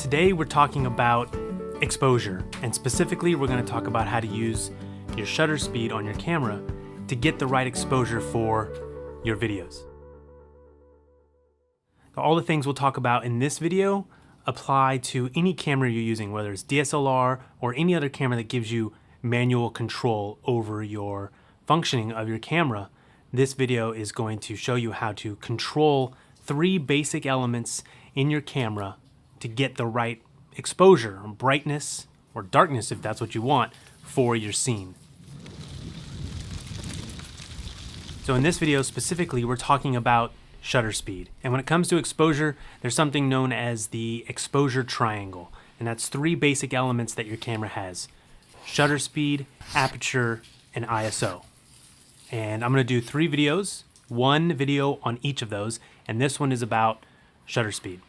Today we're talking about exposure, and specifically we're going to talk about how to use your shutter speed on your camera to get the right exposure for your videos. All the things we'll talk about in this video apply to any camera you're using, whether it's DSLR or any other camera that gives you manual control over your functioning of your camera. This video is going to show you how to control 3 basic elements in your camera to get the right exposure, brightness, or darkness if that's what you want, for your scene. So in this video specifically, we're talking about shutter speed. And when it comes to exposure, there's something known as the exposure triangle. And that's 3 basic elements that your camera has: shutter speed, aperture, and ISO. And I'm going to do 3 videos, 1 video on each of those, and this one is about shutter speed.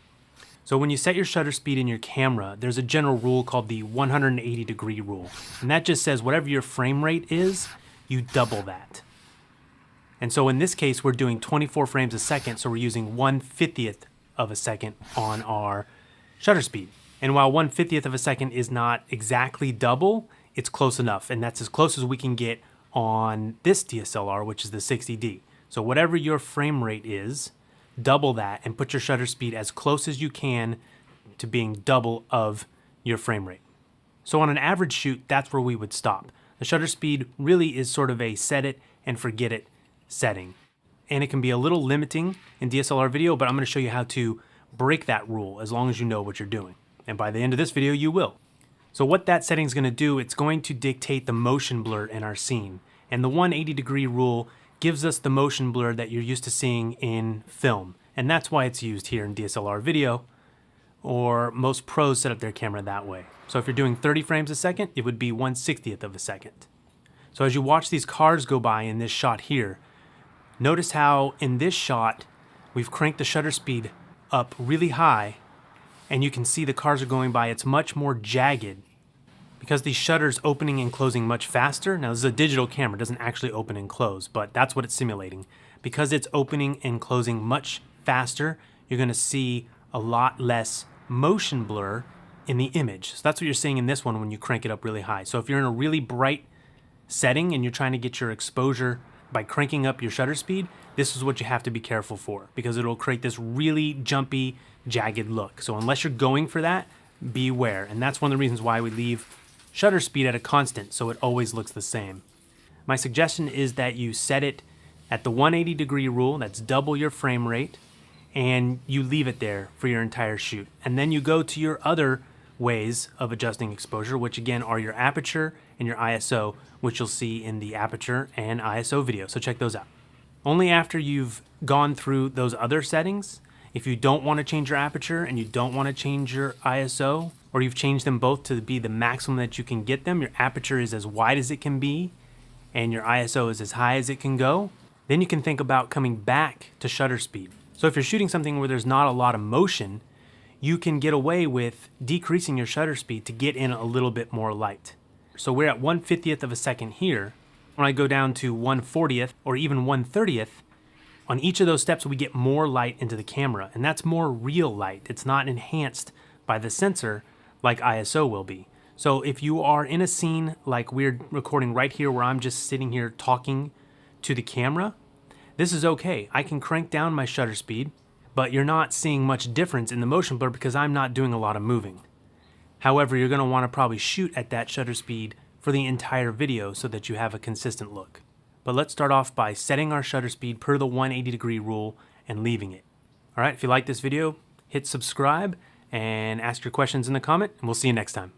So when you set your shutter speed in your camera, there's a general rule called the 180-degree rule. And that just says whatever your frame rate is, you double that. And so in this case, we're doing 24 frames a second, so we're using 1/50th of a second on our shutter speed. And while 1/50th of a second is not exactly double, it's close enough. And that's as close as we can get on this DSLR, which is the 60D. So whatever your frame rate is, double that and put your shutter speed as close as you can to being double of your frame rate. So on an average shoot, that's where we would stop. The shutter speed really is sort of a set it and forget it setting. And it can be a little limiting in DSLR video, but I'm going to show you how to break that rule as long as you know what you're doing. And by the end of this video, you will. So what that setting is going to do, it's going to dictate the motion blur in our scene. And the 180-degree rule gives us the motion blur that you're used to seeing in film. And that's why it's used here in DSLR video, or most pros set up their camera that way. So if you're doing 30 frames a second, it would be 1/60th of a second. So as you watch these cars go by in this shot here, notice how in this shot, we've cranked the shutter speed up really high, and you can see the cars are going by. It's much more jagged because these shutters opening and closing much faster. Now this is a digital camera, it doesn't actually open and close, but that's what it's simulating. Because it's opening and closing much faster, you're gonna see a lot less motion blur in the image. So that's what you're seeing in this one when you crank it up really high. So if you're in a really bright setting and you're trying to get your exposure by cranking up your shutter speed, this is what you have to be careful for, because it'll create this really jumpy, jagged look. So unless you're going for that, beware. And that's one of the reasons why we leave shutter speed at a constant, so it always looks the same. My suggestion is that you set it at the 180-degree rule, that's double your frame rate, and you leave it there for your entire shoot. And then you go to your other ways of adjusting exposure, which again are your aperture and your ISO, which you'll see in the aperture and ISO video, so check those out. Only after you've gone through those other settings, if you don't want to change your aperture and you don't want to change your ISO, or you've changed them both to be the maximum that you can get them, your aperture is as wide as it can be, and your ISO is as high as it can go, then you can think about coming back to shutter speed. So if you're shooting something where there's not a lot of motion, you can get away with decreasing your shutter speed to get in a little bit more light. So we're at 1/50th of a second here. When I go down to 1/40th or even 1/30th, on each of those steps we get more light into the camera, and that's more real light. It's not enhanced by the sensor like ISO will be. So if you are in a scene like we're recording right here where I'm just sitting here talking to the camera, this is okay. I can crank down my shutter speed, but you're not seeing much difference in the motion blur because I'm not doing a lot of moving. However, you're going to want to probably shoot at that shutter speed for the entire video so that you have a consistent look. But let's start off by setting our shutter speed per the 180-degree rule and leaving it. All right, if you like this video, hit subscribe and ask your questions in the comment, and we'll see you next time.